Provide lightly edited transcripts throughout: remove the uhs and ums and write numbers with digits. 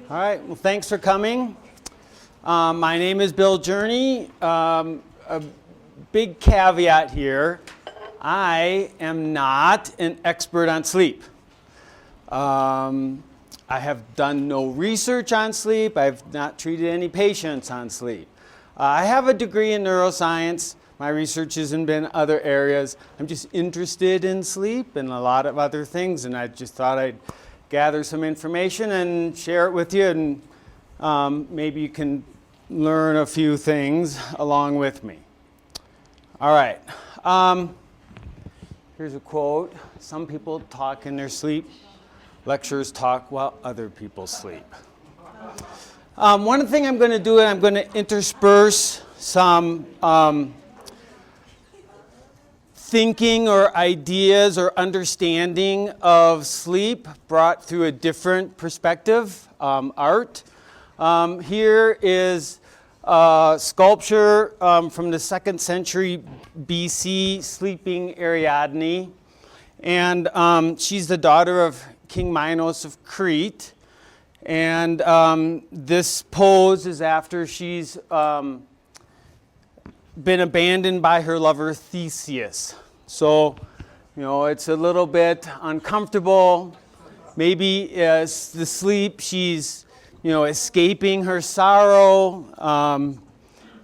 All right, well, thanks for coming. My name is Bill Jurney. A big caveat here, I am not an expert on sleep. I have done no research on sleep. I've not treated any patients on sleep. I have a degree in neuroscience. My research hasn't been other areas. I'm just interested in sleep and a lot of other things, and I just thought I'd gather some information and share it with you, and maybe you can learn a few things along with me. All right. Here's a quote. Some people talk in their sleep. Lecturers talk while other people sleep. One thing I'm going to do, I'm going to intersperse some thinking or ideas or understanding of sleep brought through a different perspective, art. Here is sculpture from the 2nd century BC, sleeping Ariadne. And she's the daughter of King Minos of Crete. And this pose is after she's been abandoned by her lover Theseus. So, it's a little bit uncomfortable. Maybe as the sleep, she's, escaping her sorrow.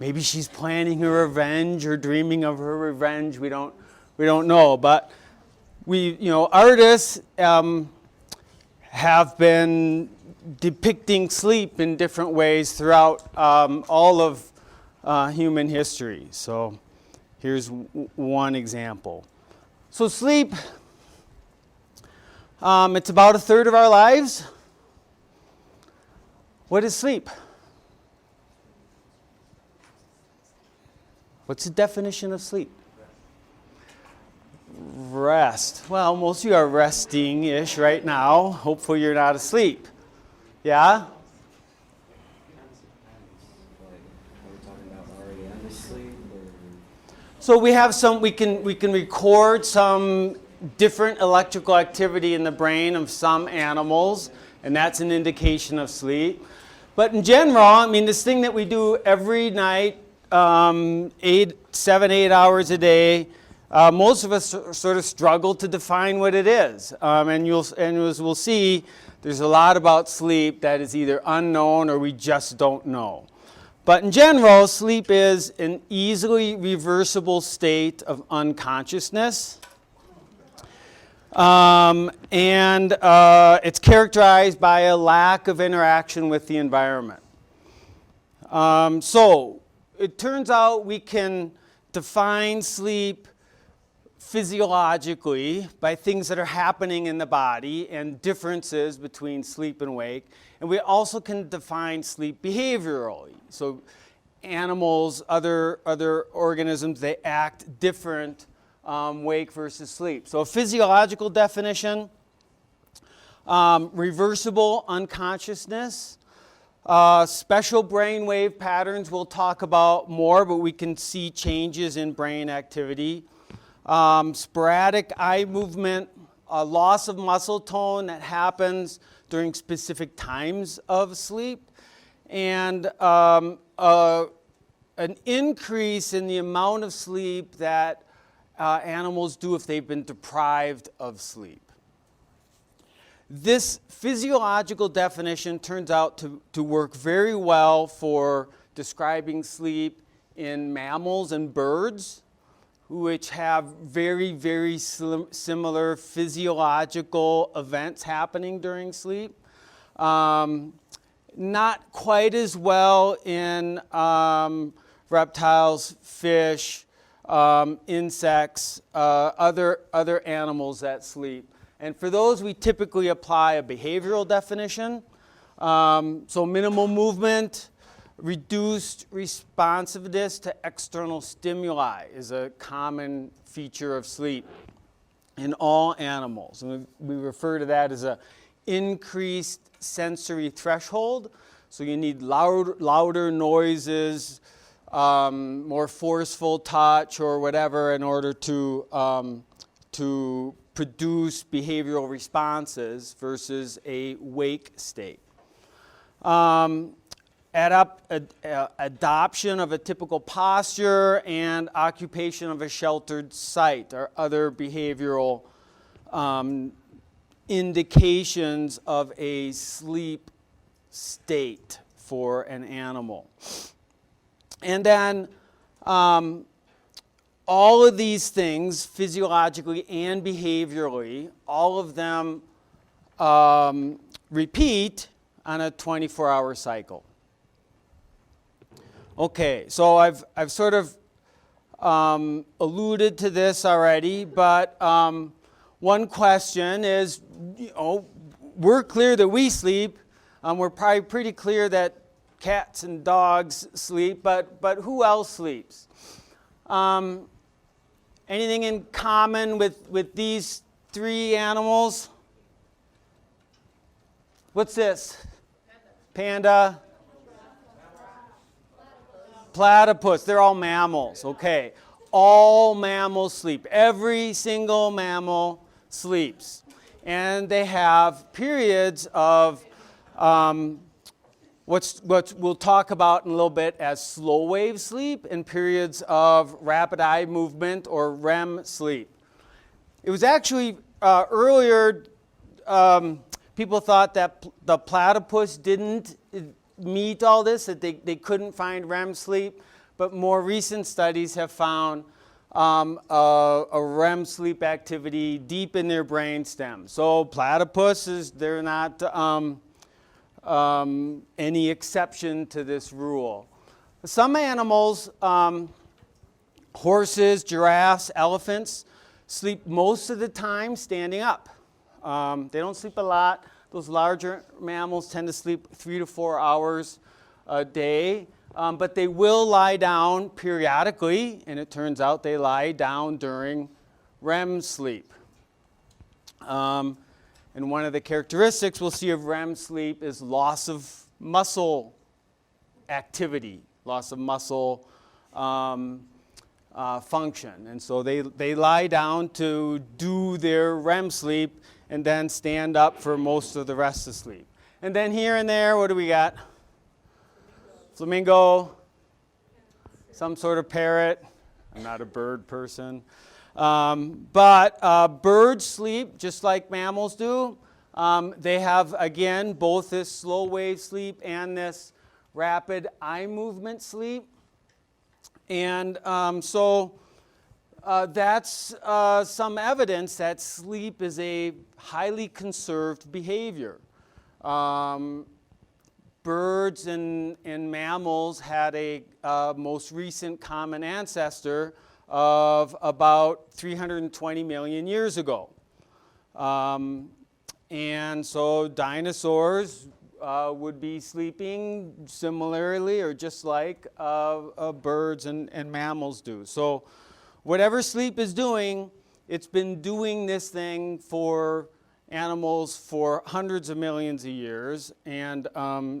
Maybe she's planning her revenge or dreaming of her revenge. We don't know. But artists have been depicting sleep in different ways throughout all of human history. So here's one example. So sleep, it's about 1/3 of our lives. What is sleep? What's the definition of sleep? Rest. Well, most of you are resting-ish right now. Hopefully you're not asleep. Yeah? So we have we can record some different electrical activity in the brain of some animals, and that's an indication of sleep. But in general, this thing that we do every night, 7, 8 hours a day, most of us sort of struggle to define what it is. And as we'll see, there's a lot about sleep that is either unknown or we just don't know. But in general, sleep is an easily reversible state of unconsciousness. And it's characterized by a lack of interaction with the environment. So it turns out we can define sleep physiologically by things that are happening in the body and differences between sleep and wake. And we also can define sleep behaviorally. So animals, other organisms, they act different wake versus sleep. So a physiological definition, reversible unconsciousness, special brainwave patterns we'll talk about more, but we can see changes in brain activity. Sporadic eye movement, loss of muscle tone that happens during specific times of sleep, and an increase in the amount of sleep that animals do if they've been deprived of sleep. This physiological definition turns out to work very well for describing sleep in mammals and birds, which have very, very similar physiological events happening during sleep. Not quite as well in reptiles, fish, insects, other animals that sleep. And for those, we typically apply a behavioral definition. So minimal movement, reduced responsiveness to external stimuli is a common feature of sleep in all animals. And we refer to that as an increased sensory threshold. So you need louder noises, more forceful touch or whatever in order to produce behavioral responses versus a wake state. adoption of a typical posture, and occupation of a sheltered site are other behavioral indications of a sleep state for an animal. And then all of these things, physiologically and behaviorally, all of them repeat on a 24-hour cycle. Okay, so I've sort of alluded to this already, but one question is, we're clear that we sleep. We're probably pretty clear that cats and dogs sleep, but who else sleeps? Anything in common with these three animals? What's this? Panda. Platypus. They're all mammals. Okay. All mammals sleep. Every single mammal sleeps. And they have periods of what we'll talk about in a little bit as slow wave sleep and periods of rapid eye movement or REM sleep. It was actually earlier people thought that the platypus didn't meet all this, that they couldn't find REM sleep, but more recent studies have found a REM sleep activity deep in their brainstem. So platypuses, they're not any exception to this rule. Some animals, horses, giraffes, elephants, sleep most of the time standing up. They don't sleep a lot. Those larger mammals tend to sleep 3 to 4 hours a day, but they will lie down periodically, and it turns out they lie down during REM sleep. And one of the characteristics we'll see of REM sleep is loss of muscle activity, loss of muscle function. And so they lie down to do their REM sleep and then stand up for most of the rest of sleep. And then here and there, what do we got? Flamingo, some sort of parrot. I'm not a bird person. But birds sleep just like mammals do. They have, again, both this slow wave sleep and this rapid eye movement sleep. And so that's some evidence that sleep is a highly conserved behavior. Birds and mammals had a most recent common ancestor of about 320 million years ago. And so dinosaurs would be sleeping similarly or just like birds and mammals do. So whatever sleep is doing, it's been doing this thing for animals for hundreds of millions of years and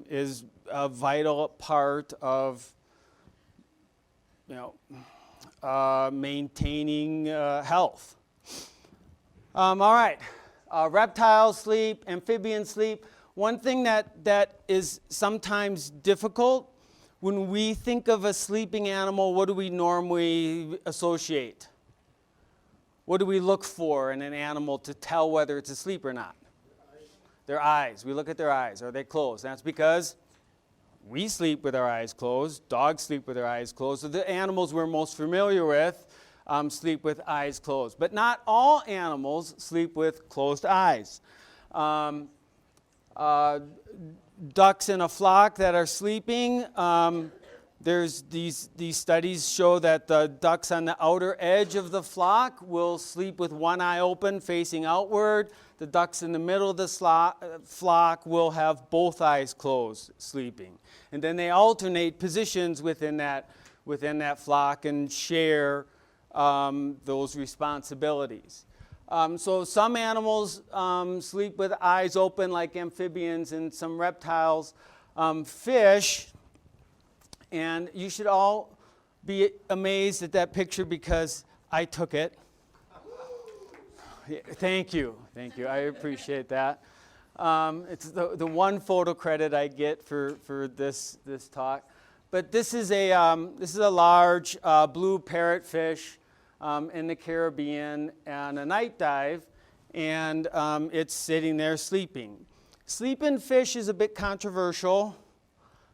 is a vital part of, maintaining health. All right, reptiles sleep, amphibians sleep. One thing that is sometimes difficult, when we think of a sleeping animal, what do we normally associate? What do we look for in an animal to tell whether it's asleep or not? Their eyes. We look at their eyes. Are they closed? That's because we sleep with our eyes closed. Dogs sleep with their eyes closed. So the animals we're most familiar with sleep with eyes closed. But not all animals sleep with closed eyes. Ducks in a flock that are sleeping, there's these studies show that the ducks on the outer edge of the flock will sleep with one eye open facing outward. The ducks in the middle of the flock will have both eyes closed sleeping. And then they alternate positions within that flock and share those responsibilities. So some animals sleep with eyes open like amphibians and some reptiles. Fish, and you should all be amazed at that picture because I took it. Thank you. I appreciate that. It's the one photo credit I get for this talk. But this is a large blue parrotfish in the Caribbean on a night dive, and it's sitting there sleeping. Sleeping fish is a bit controversial.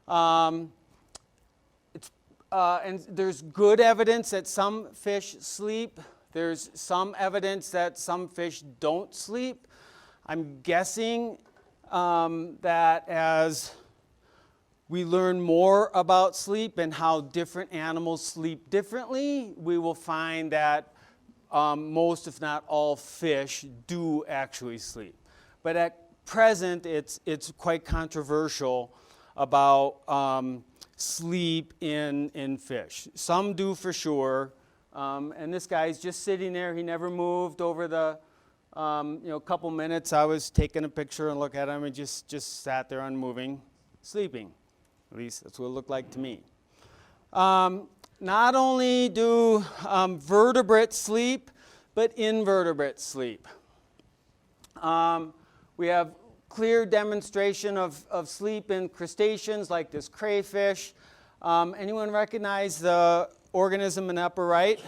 And there's good evidence that some fish sleep. There's some evidence that some fish don't sleep. I'm guessing that as we learn more about sleep and how different animals sleep differently, we will find that most, if not all, fish do actually sleep. But at present, it's quite controversial about sleep in fish. Some do for sure, and this guy's just sitting there. He never moved over the couple minutes. I was taking a picture and look at him, and just sat there unmoving, sleeping. At least that's what it looked like to me. Not only do vertebrates sleep, but invertebrates sleep. We have clear demonstration of sleep in crustaceans like this crayfish. Anyone recognize the organism in the upper right?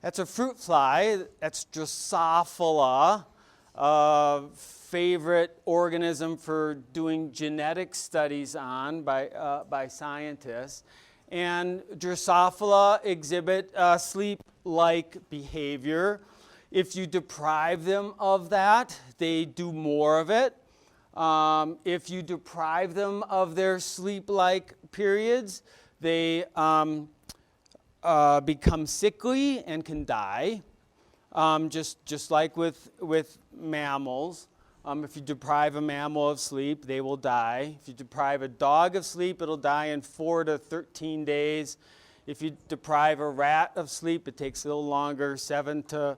That's a fruit fly. That's Drosophila, a favorite organism for doing genetic studies on by scientists. And Drosophila exhibit sleep-like behavior. If you deprive them of that, they do more of it. If you deprive them of their sleep-like periods, they become sickly and can die, just like with mammals. If you deprive a mammal of sleep, they will die. If you deprive a dog of sleep, it'll die in 4 to 13 days. If you deprive a rat of sleep, it takes a little longer, 7 to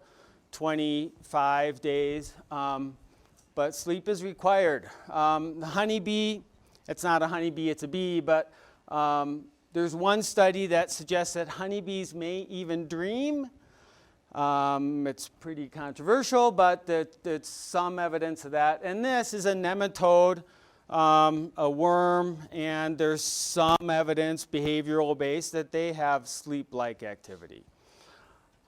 25 days. But sleep is required. The honeybee, it's not a honeybee, it's a bee, but there's one study that suggests that honeybees may even dream. It's pretty controversial, but there's some evidence of that. And this is a nematode, a worm, and there's some evidence, behavioral based, that they have sleep-like activity.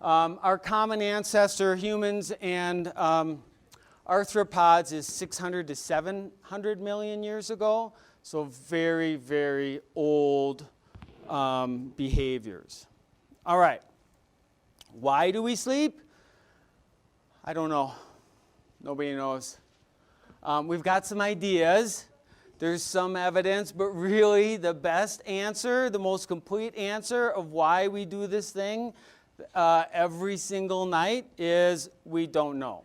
Our common ancestor, humans and arthropods, is 600 to 700 million years ago, so very, very old behaviors. All right. Why do we sleep? I don't know. Nobody knows. We've got some ideas. There's some evidence, but really the best answer, the most complete answer of why we do this thing every single night is we don't know.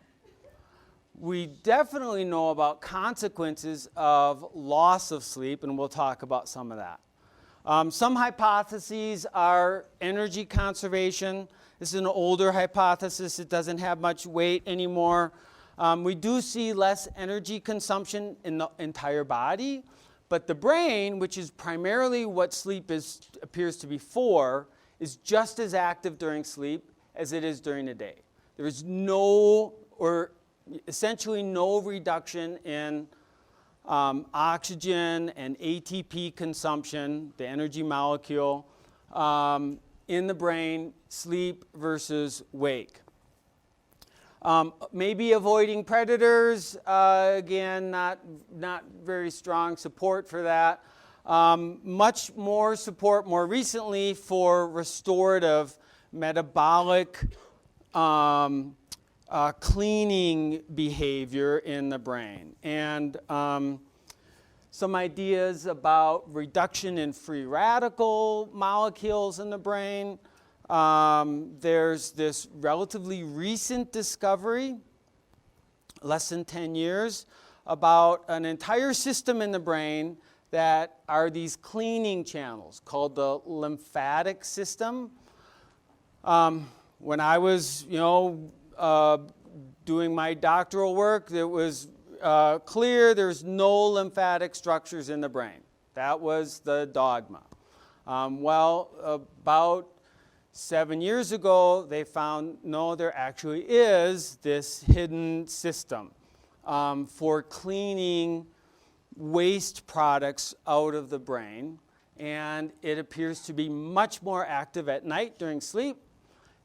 We definitely know about consequences of loss of sleep, and we'll talk about some of that. Some hypotheses are energy conservation. This is an older hypothesis. It doesn't have much weight anymore. We do see less energy consumption in the entire body, but the brain, which is primarily what sleep appears to be for, is just as active during sleep as it is during the day. There is essentially no reduction in oxygen and ATP consumption, the energy molecule, in the brain, sleep versus wake. Maybe avoiding predators, again, not very strong support for that. Much more support more recently for restorative metabolic cleaning behavior in the brain. And some ideas about reduction in free radical molecules in the brain. There's this relatively recent discovery, less than 10 years, about an entire system in the brain that are these cleaning channels called the lymphatic system. When I was, doing my doctoral work, it was clear there's no lymphatic structures in the brain. That was the dogma. About 7 years ago, they found, no, there actually is this hidden system. for cleaning waste products out of the brain, and it appears to be much more active at night during sleep,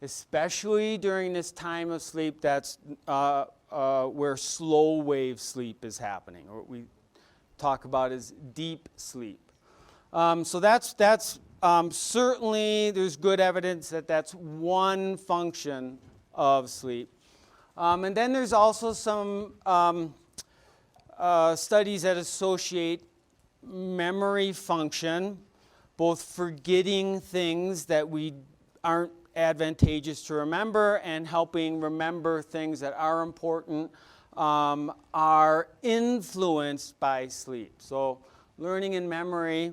especially during this time of sleep that's where slow wave sleep is happening, or what we talk about as deep sleep. So that's certainly, there's good evidence that that's one function of sleep. And then there's also some studies that associate memory function, both forgetting things that we aren't advantageous to remember and helping remember things that are important, are influenced by sleep. So learning and memory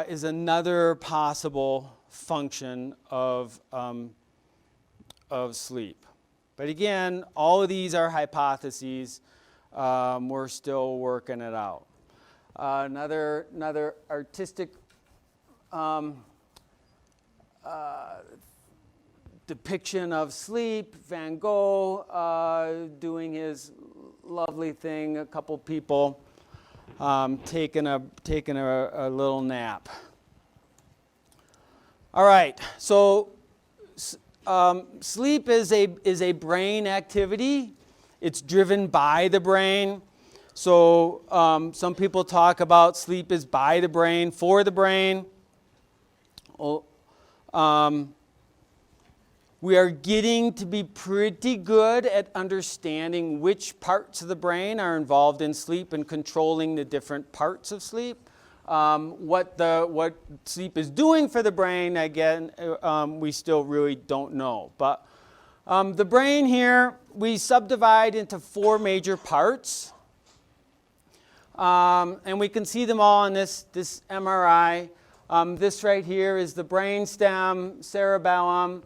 is another possible function of sleep. But again, all of these are hypotheses. We're still working it out. Another artistic depiction of sleep, Van Gogh doing his lovely thing, a couple people taking a little nap. All right, so sleep is a brain activity. It's driven by the brain. So some people talk about sleep is by the brain, for the brain. We are getting to be pretty good at understanding which parts of the brain are involved in sleep and controlling the different parts of sleep. What sleep is doing for the brain, again, we still really don't know. But the brain here, we subdivide into 4 major parts. And we can see them all in this MRI. This right here is the brainstem, cerebellum.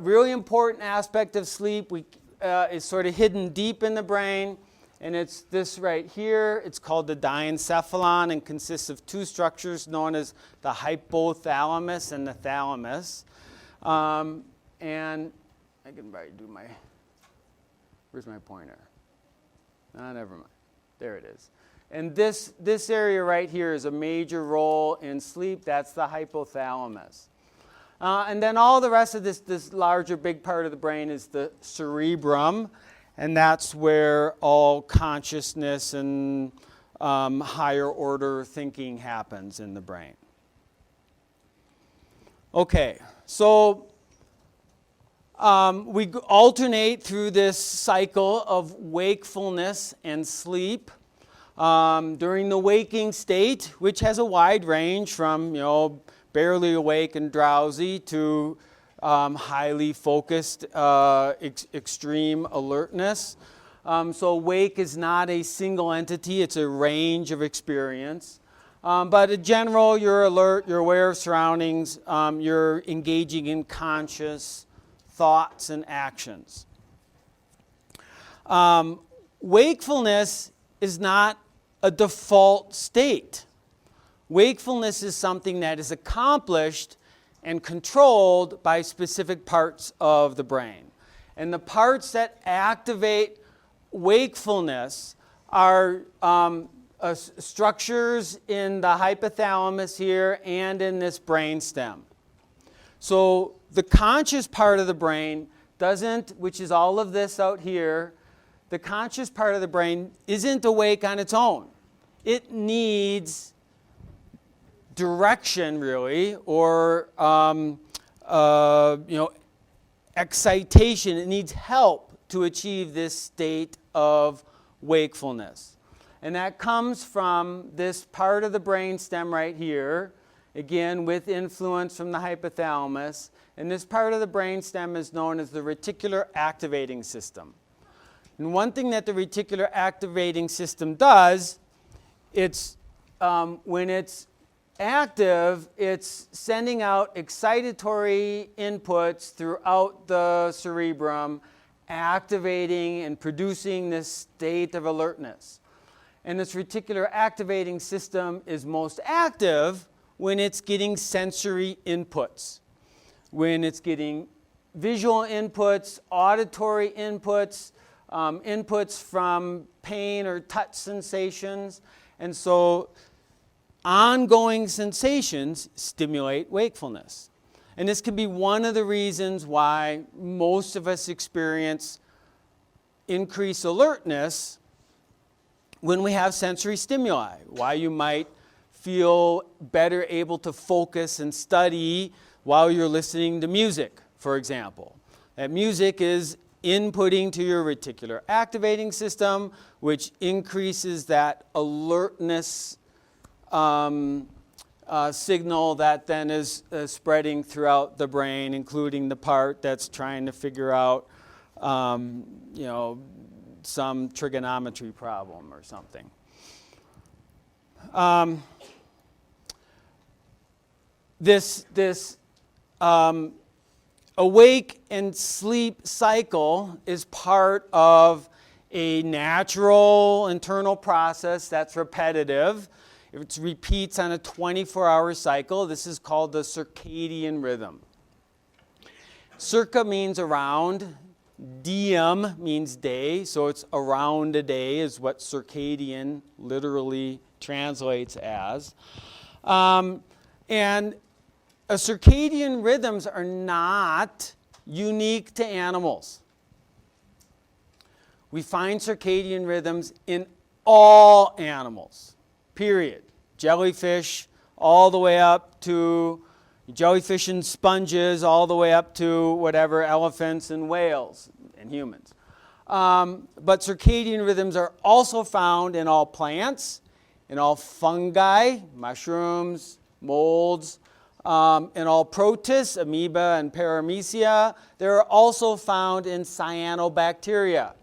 Really important aspect of sleep is sort of hidden deep in the brain, and it's this right here. It's called the diencephalon and consists of 2 structures known as the hypothalamus and the thalamus. And I can probably do where's my pointer? Never mind. There it is. And this area right here is a major role in sleep. That's the hypothalamus. And then all the rest of this larger big part of the brain is the cerebrum, and that's where all consciousness and higher order thinking happens in the brain. Okay, so we alternate through this cycle of wakefulness and sleep. During the waking state, which has a wide range from, barely awake and drowsy to highly focused, extreme alertness. So wake is not a single entity, it's a range of experience. But in general, you're alert, you're aware of surroundings, you're engaging in conscious thoughts and actions. Wakefulness is not a default state. Wakefulness is something that is accomplished and controlled by specific parts of the brain. And the parts that activate wakefulness are structures in the hypothalamus here and in this brainstem. So the conscious part of the brain doesn't, which is all of this out here, the conscious part of the brain isn't awake on its own. It needs direction, really, or excitation. It needs help to achieve this state of wakefulness. And that comes from this part of the brainstem right here, again with influence from the hypothalamus. And this part of the brainstem is known as the reticular activating system. And one thing that the reticular activating system does, it's when it's active, it's sending out excitatory inputs throughout the cerebrum, activating and producing this state of alertness. And this reticular activating system is most active when it's getting sensory inputs, when it's getting visual inputs, auditory inputs, inputs from pain or touch sensations. And so ongoing sensations stimulate wakefulness. And this could be one of the reasons why most of us experience increased alertness when we have sensory stimuli, why you might feel better able to focus and study while you're listening to music, for example. That music is inputting to your reticular activating system, which increases that alertness signal that then is spreading throughout the brain, including the part that's trying to figure out, some trigonometry problem or something. This awake and sleep cycle is part of a natural internal process that's repetitive. It repeats on a 24-hour cycle. This is called the circadian rhythm. Circa means around. Diem means day, so it's around a day is what circadian literally translates as. And circadian rhythms are not unique to animals. We find circadian rhythms in all animals, period. Jellyfish all the way up to jellyfish and sponges, all the way up to whatever, elephants and whales and humans. But circadian rhythms are also found in all plants, in all fungi, mushrooms, molds, in all protists, amoeba and paramecia. They're also found in cyanobacteria,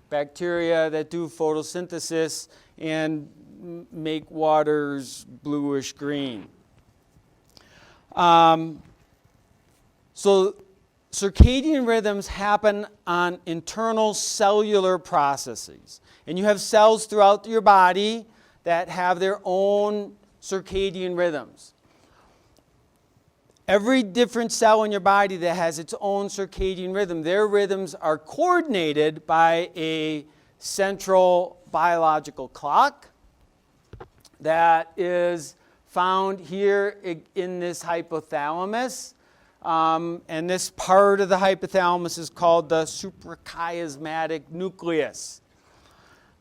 bacteria that do photosynthesis and make waters bluish green. So circadian rhythms happen on internal cellular processes. And you have cells throughout your body that have their own circadian rhythms. Every different cell in your body that has its own circadian rhythm, their rhythms are coordinated by a central biological clock that is found here in this hypothalamus. And this part of the hypothalamus is called the suprachiasmatic nucleus.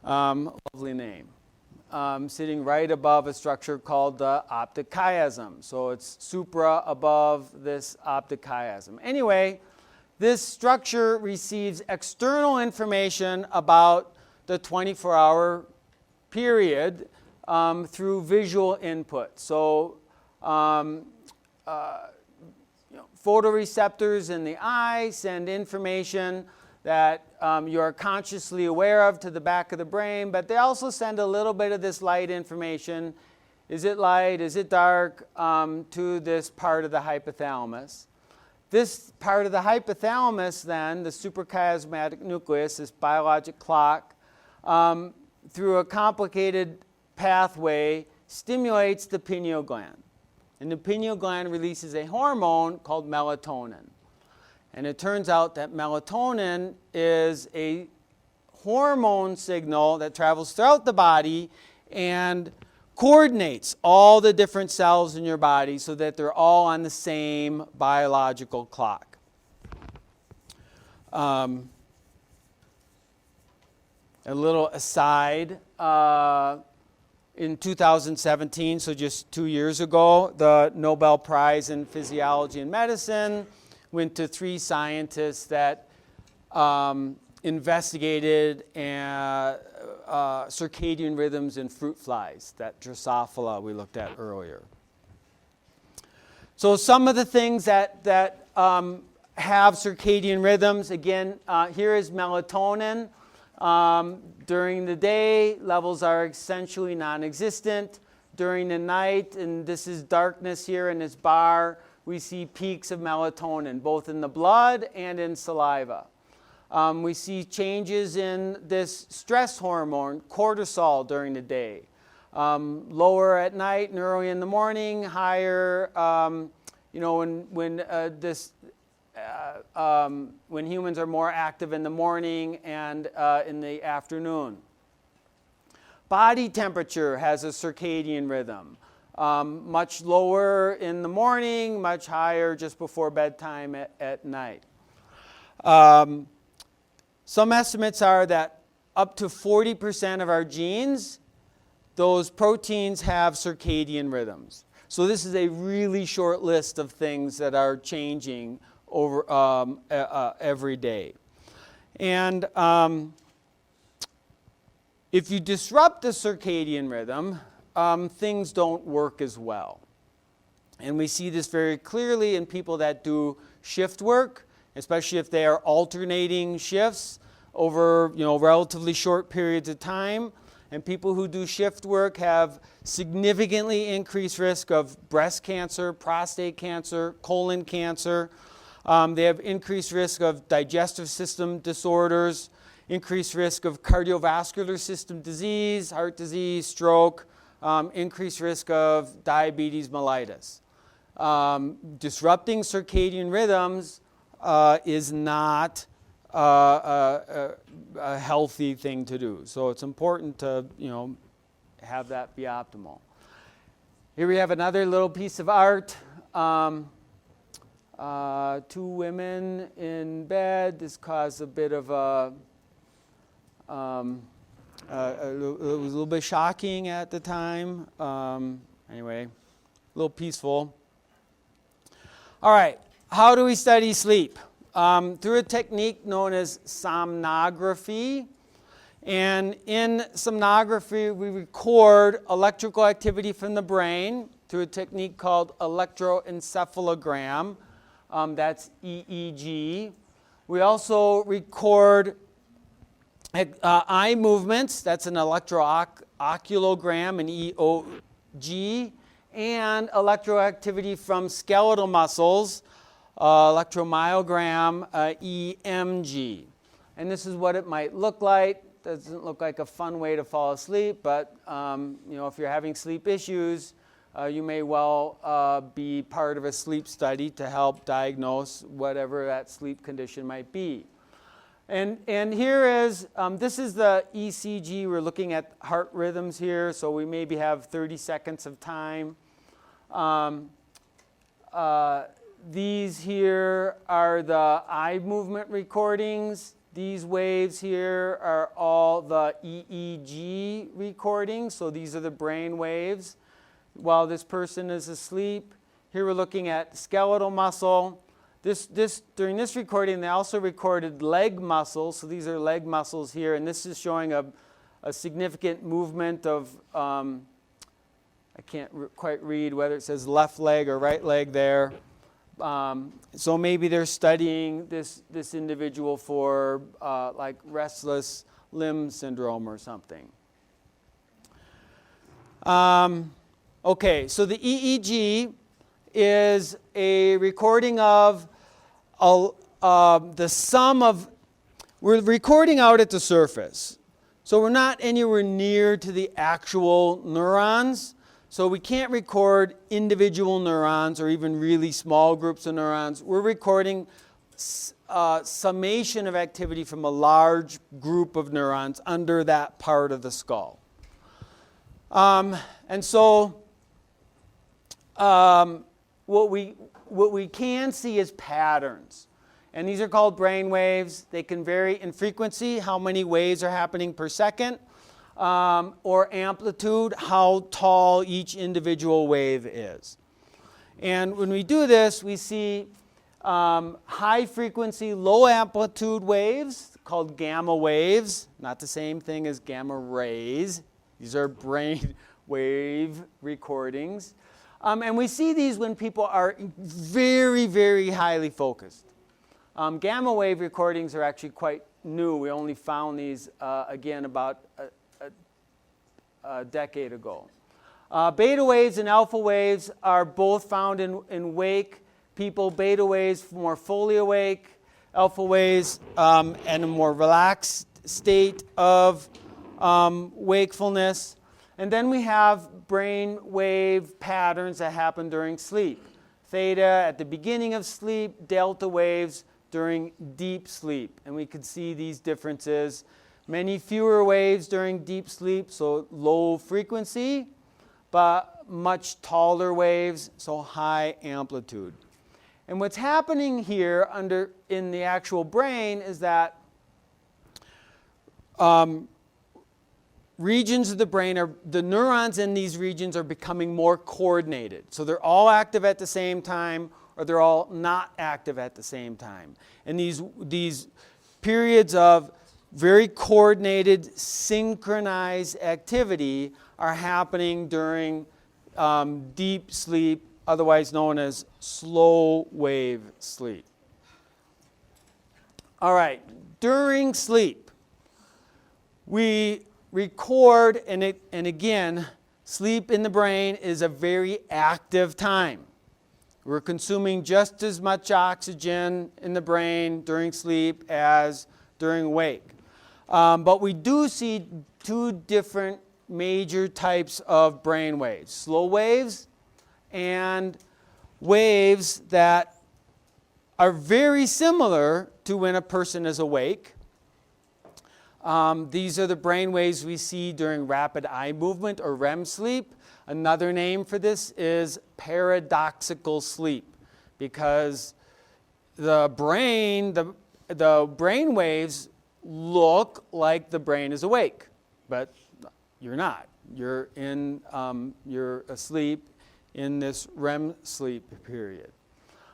Lovely name. Sitting right above a structure called the optic chiasm. So it's supra above this optic chiasm. Anyway, this structure receives external information about the 24-hour period through visual input. So photoreceptors in the eye send information that you are consciously aware of to the back of the brain, but they also send a little bit of this light information. Is it light? Is it dark? To this part of the hypothalamus. This part of the hypothalamus then, the suprachiasmatic nucleus, this biologic clock, through a complicated pathway, stimulates the pineal gland. And the pineal gland releases a hormone called melatonin. And it turns out that melatonin is a hormone signal that travels throughout the body and coordinates all the different cells in your body so that they're all on the same biological clock. A little aside, in 2017, so just 2 years ago, the Nobel Prize in Physiology and Medicine went to 3 scientists that investigated circadian rhythms in fruit flies, that Drosophila we looked at earlier. So some of the things that have circadian rhythms, again, here is melatonin. During the day, levels are essentially non-existent. During the night, and this is darkness here in this bar, we see peaks of melatonin, both in the blood and in saliva. We see changes in this stress hormone, cortisol, during the day. Lower at night and early in the morning, higher, when this when humans are more active in the morning and in the afternoon. Body temperature has a circadian rhythm. Much lower in the morning, much higher just before bedtime at night. Some estimates are that up to 40% of our genes, those proteins have circadian rhythms. So this is a really short list of things that are changing over every day. And if you disrupt the circadian rhythm, things don't work as well. And we see this very clearly in people that do shift work, especially if they are alternating shifts over relatively short periods of time. And people who do shift work have significantly increased risk of breast cancer, prostate cancer, colon cancer. They have increased risk of digestive system disorders, increased risk of cardiovascular system disease, heart disease, stroke, increased risk of diabetes mellitus. Disrupting circadian rhythms is not a healthy thing to do. So it's important to, have that be optimal. Here we have another little piece of art. Two women in bed. This caused a bit of it was a little bit shocking at the time. Anyway, a little peaceful. All right, how do we study sleep? Through a technique known as somnography. And in somnography, we record electrical activity from the brain through a technique called electroencephalogram. That's EEG. We also record eye movements. That's an electrooculogram, an EOG. And electroactivity from skeletal muscles, electromyogram, EMG. And this is what it might look like. Doesn't look like a fun way to fall asleep, but if you're having sleep issues, you may well be part of a sleep study to help diagnose whatever that sleep condition might be. And here is, this is the ECG. We're looking at heart rhythms here, so we maybe have 30 seconds of time. These here are the eye movement recordings. These waves here are all the EEG recordings, so these are the brain waves while this person is asleep. Here we're looking at skeletal muscle. During this recording, they also recorded leg muscles, so these are leg muscles here, and this is showing a significant movement of, I can't quite read whether it says left leg or right leg there. So maybe they're studying this individual for like restless limb syndrome or something. Okay, so the EEG is a recording of the sum of, we're recording out at the surface. So we're not anywhere near to the actual neurons. So we can't record individual neurons or even really small groups of neurons. We're recording summation of activity from a large group of neurons under that part of the skull. And so what we can see is patterns. And these are called brain waves. They can vary in frequency, how many waves are happening per second. Or amplitude, how tall each individual wave is. And when we do this, we see high frequency, low amplitude waves called gamma waves, not the same thing as gamma rays. These are brain wave recordings. And we see these when people are very, very highly focused. Gamma wave recordings are actually quite new. We only found these again about a decade ago. Beta waves and alpha waves are both found in wake people. Beta waves more fully awake, alpha waves and a more relaxed state of wakefulness. And then we have brain wave patterns that happen during sleep. theta at the beginning of sleep, delta waves during deep sleep. And we could see these differences. Many fewer waves during deep sleep, so low frequency, but much taller waves, so high amplitude. And what's happening here in the actual brain is that regions of the brain the neurons in these regions are becoming more coordinated. So they're all active at the same time, or they're all not active at the same time. And these periods of very coordinated, synchronized activity are happening during deep sleep, otherwise known as slow wave sleep. All right, during sleep, we record, and again, sleep in the brain is a very active time. We're consuming just as much oxygen in the brain during sleep as during wake. But we do see two different major types of brain waves. Slow waves and waves that are very similar to when a person is awake. These are the brain waves we see during rapid eye movement or REM sleep. Another name for this is paradoxical sleep, because the brain waves look like the brain is awake, but you're not. You're asleep in this REM sleep period.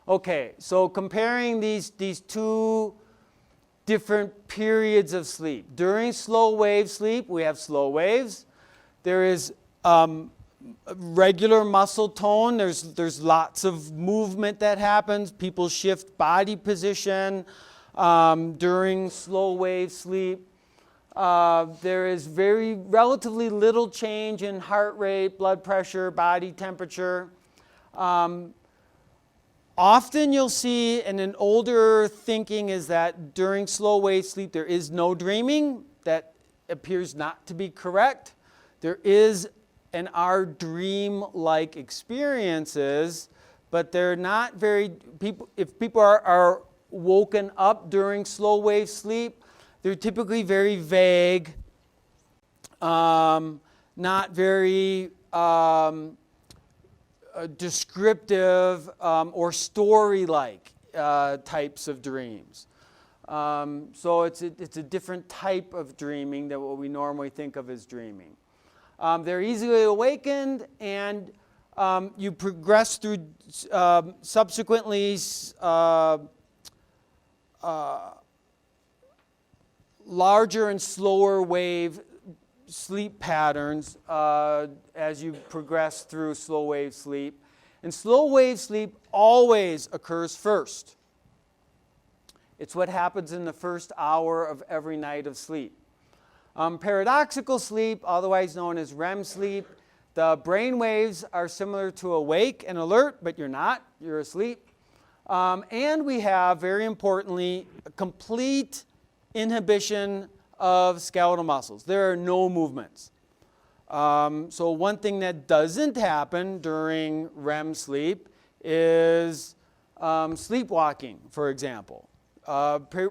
Okay, so comparing these two different periods of sleep. During slow wave sleep, we have slow waves. There is regular muscle tone. There's lots of movement that happens. People shift body position during slow wave sleep. There is relatively little change in heart rate, blood pressure, body temperature. Often you'll see, and an older thinking is that during slow wave sleep there is no dreaming. That appears not to be correct. There is and are dream-like experiences, but they're not if people are woken up during slow wave sleep, they're typically very vague, not very descriptive or story-like types of dreams. So it's a different type of dreaming than what we normally think of as dreaming. They're easily awakened, and you progress through subsequently larger and slower wave sleep patterns as you progress through slow wave sleep. And slow wave sleep always occurs first. It's what happens in the first hour of every night of sleep. Paradoxical sleep, otherwise known as REM sleep, the brain waves are similar to awake and alert, but you're not, you're asleep. And we have, very importantly, a complete inhibition of skeletal muscles. There are no movements. So one thing that doesn't happen during REM sleep is sleepwalking, for example.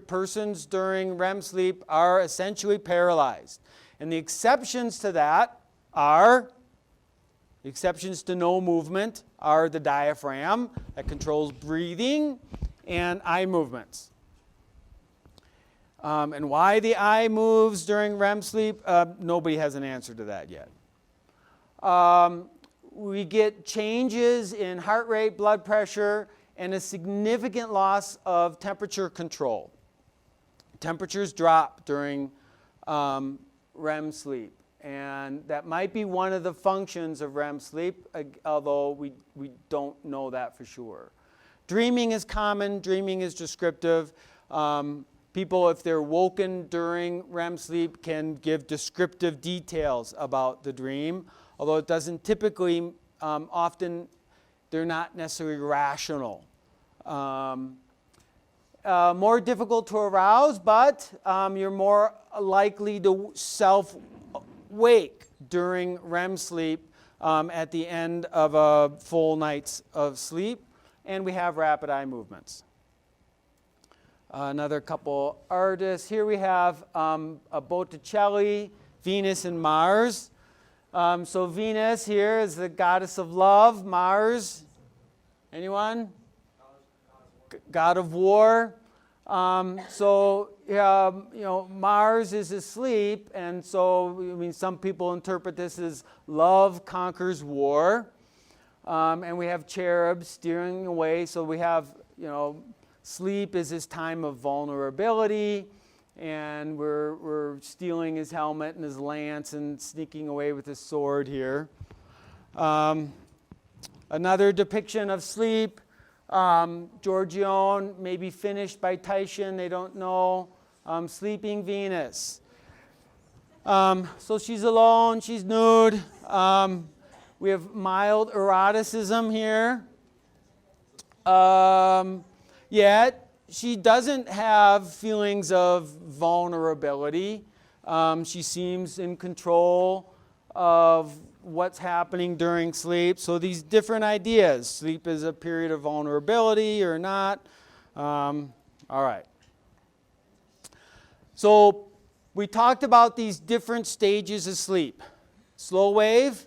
Persons during REM sleep are essentially paralyzed. And the exceptions to that are, the exceptions to no movement are the diaphragm that controls breathing and eye movements. And why the eye moves during REM sleep, nobody has an answer to that yet. We get changes in heart rate, blood pressure, and a significant loss of temperature control. Temperatures drop during REM sleep, and that might be one of the functions of REM sleep, although we don't know that for sure. Dreaming is common. Dreaming is descriptive. People, if they're woken during REM sleep, can give descriptive details about the dream, although it doesn't typically, often they're not necessarily rational. More difficult to arouse, but you're more likely to self-wake during REM sleep at the end of a full night's of sleep. and we have rapid eye movements. Another couple artists. Here we have a Botticelli, Venus and Mars. So Venus here is the goddess of love. Mars, anyone? God of war. Mars is asleep, and so some people interpret this as love conquers war. And we have cherubs steering away, so we have, sleep is this time of vulnerability, and we're stealing his helmet and his lance and sneaking away with his sword here. Another depiction of sleep, Giorgione, maybe finished by Titian, they don't know. Sleeping Venus. So she's alone, she's nude. We have mild eroticism here. Yet she doesn't have feelings of vulnerability. She seems in control of what's happening during sleep. So these different ideas. Sleep is a period of vulnerability or not. All right. So we talked about these different stages of sleep. Slow wave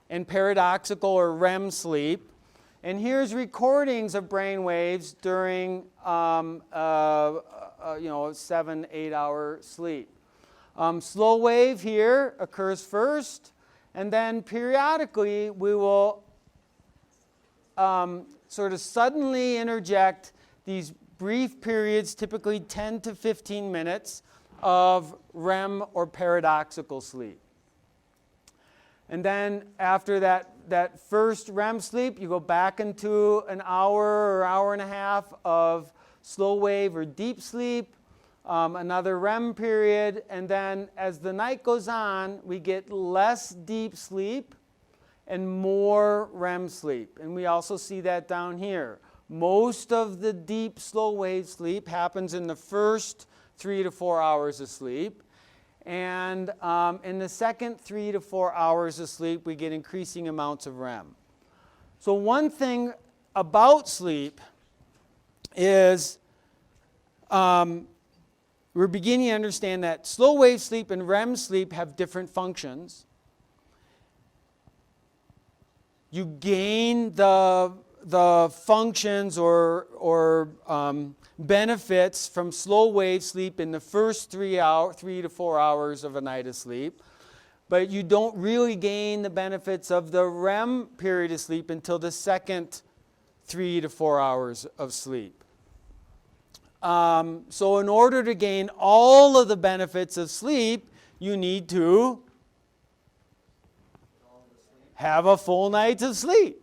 and paradoxical or REM sleep. And here's recordings of brain waves during 7-8 hour sleep. Slow wave here occurs first, and then periodically we will sort of suddenly interject these brief periods, typically 10 to 15 minutes, of REM or paradoxical sleep. And then after that first REM sleep, you go back into an hour or hour and a half of slow wave or deep sleep, another REM period, and then as the night goes on, we get less deep sleep and more REM sleep. And we also see that down here. Most of the deep slow wave sleep happens in the first 3 to 4 hours of sleep. And in the second 3 to 4 hours of sleep, we get increasing amounts of REM. So one thing about sleep is we're beginning to understand that slow wave sleep and REM sleep have different functions. You gain the functions or benefits from slow wave sleep in the first 3 to 4 hours of a night of sleep, but you don't really gain the benefits of the REM period of sleep until the second 3 to 4 hours of sleep. So in order to gain all of the benefits of sleep, you need to have a full night of sleep.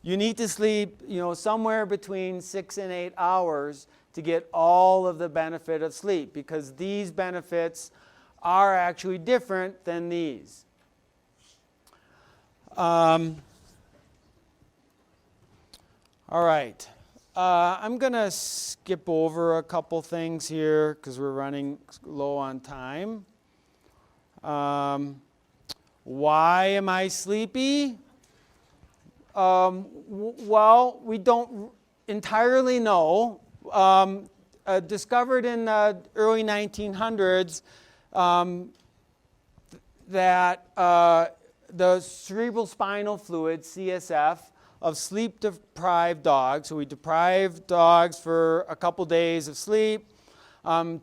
You need to sleep, somewhere between 6 and 8 hours to get all of the benefit of sleep, because these benefits are actually different than these. All right. I'm going to skip over a couple things here because we're running low on time. Why am I sleepy? Well, we don't entirely know. Discovered in the early 1900s that the cerebral spinal fluid, CSF, of sleep-deprived dogs, so we deprive dogs for a couple days of sleep,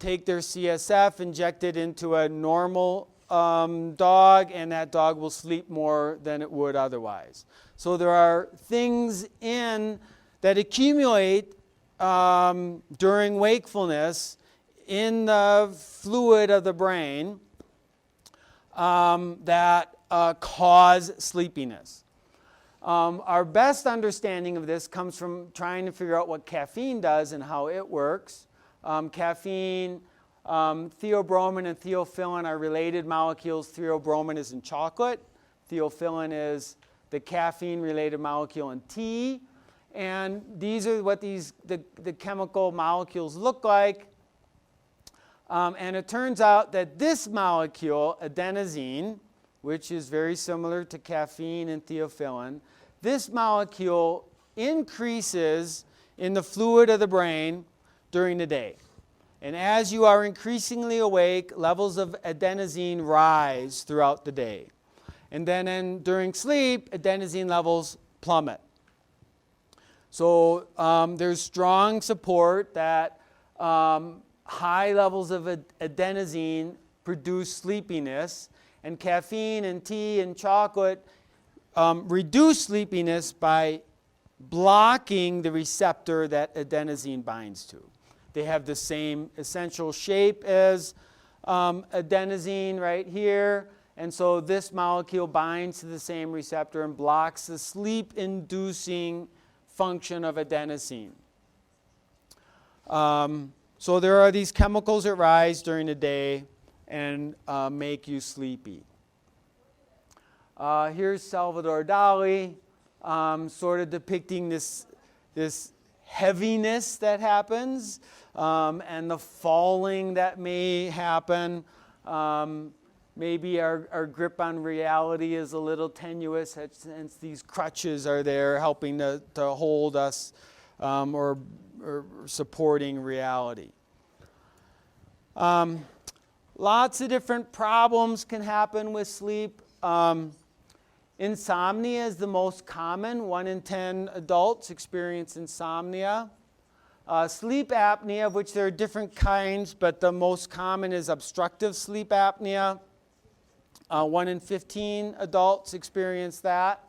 take their CSF, inject it into a normal dog, and that dog will sleep more than it would otherwise. So there are things that accumulate during wakefulness in the fluid of the brain that cause sleepiness. Our best understanding of this comes from trying to figure out what caffeine does and how it works. Caffeine, theobromine and theophylline are related molecules. Theobromine is in chocolate. Theophylline is the caffeine-related molecule in tea. And these are what the chemical molecules look like. And it turns out that this molecule, adenosine, which is very similar to caffeine and theophylline, this molecule increases in the fluid of the brain during the day. And as you are increasingly awake, levels of adenosine rise throughout the day. And then during sleep, adenosine levels plummet. So there's strong support that high levels of adenosine produce sleepiness, and caffeine and tea and chocolate reduce sleepiness by blocking the receptor that adenosine binds to. They have the same essential shape as adenosine right here, and so this molecule binds to the same receptor and blocks the sleep-inducing function of adenosine. So there are these chemicals that rise during the day and make you sleepy. Here's Salvador Dali, sort of depicting this heaviness that happens and the falling that may happen. Maybe our grip on reality is a little tenuous, hence these crutches are there helping to hold us or supporting reality. Lots of different problems can happen with sleep. Insomnia is the most common. 1 in 10 adults experience insomnia. Sleep apnea, of which there are different kinds, but the most common is obstructive sleep apnea. 1 in 15 adults experience that.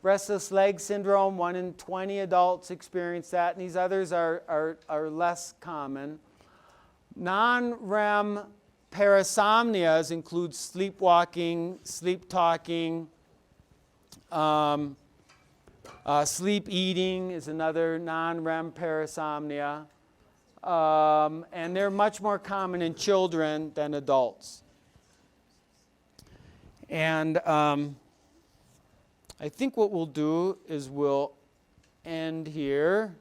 Restless leg syndrome, 1 in 20 adults experience that, and these others are less common. Non-REM parasomnias include sleepwalking, sleep talking, sleep eating is another non-REM parasomnia, and they're much more common in children than adults. And I think what we'll do is we'll end here.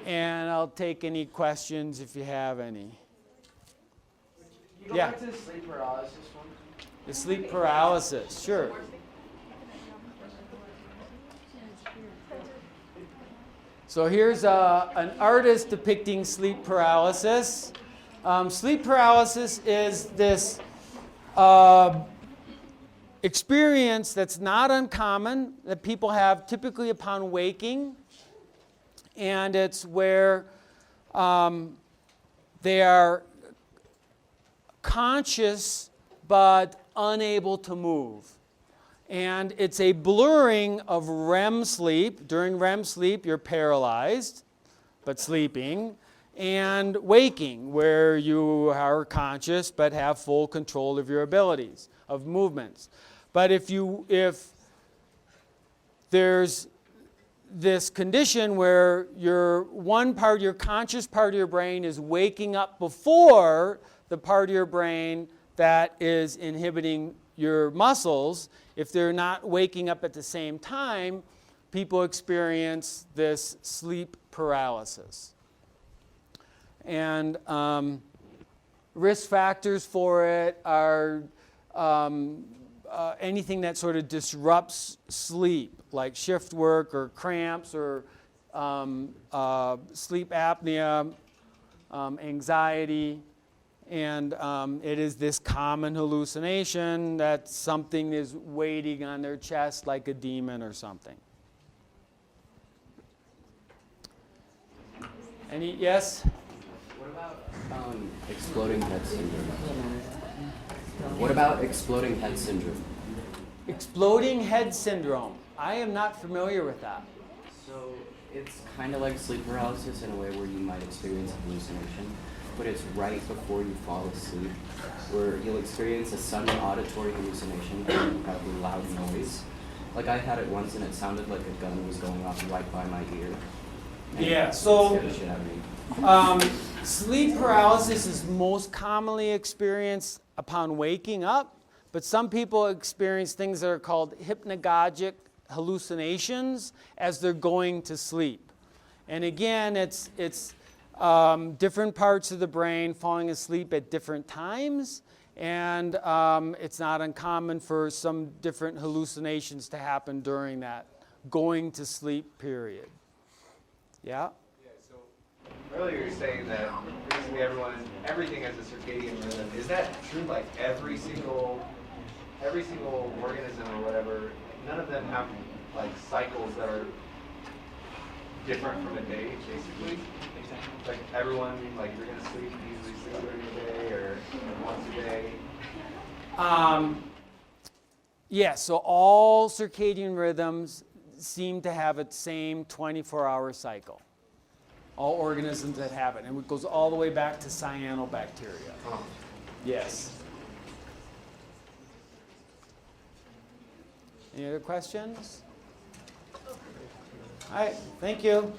And I'll take any questions if you have any. Can you go back to the sleep paralysis one? The sleep paralysis, sure. So here's an artist depicting sleep paralysis. Sleep paralysis is this experience that's not uncommon that people have typically upon waking. And it's where they are conscious but unable to move. And it's a blurring of REM sleep. During REM sleep, you're paralyzed but sleeping, and waking, where you are conscious but have full control of your abilities, of movements. But if there's this condition where your conscious part of your brain is waking up before the part of your brain that is inhibiting your muscles, if they're not waking up at the same time, people experience this sleep paralysis. And risk factors for it are anything that sort of disrupts sleep, like shift work or cramps or sleep apnea, anxiety. And it is this common hallucination that something is waiting on their chest like a demon or something. Any, yes? What about exploding head syndrome? What about exploding head syndrome? Exploding head syndrome. I am not familiar with that. So it's kind of like sleep paralysis in a way where you might experience a hallucination, but it's right before you fall asleep, where you'll experience a sudden auditory hallucination and incredibly loud noise. Like I had it once and it sounded like a gun was going off right by my ear. And Yeah, so it scared the shit out of me. sleep paralysis is most commonly experienced upon waking up, but some people experience things that are called hypnagogic hallucinations as they're going to sleep. And again, it's different parts of the brain falling asleep at different times, And it's not uncommon for some different hallucinations to happen during that going to sleep period. Yeah? Yeah, so earlier you were saying that basically everything has a circadian rhythm. Is that true? Like every single organism or whatever, none of them have like cycles that are different from a day, basically? Like everyone, like you're gonna sleep usually 6:30 a day or once a day? Yeah, so all circadian rhythms seem to have a same 24-hour cycle. All organisms that have it. And it goes all the way back to cyanobacteria. Oh. Yes. Any other questions? All right, thank you.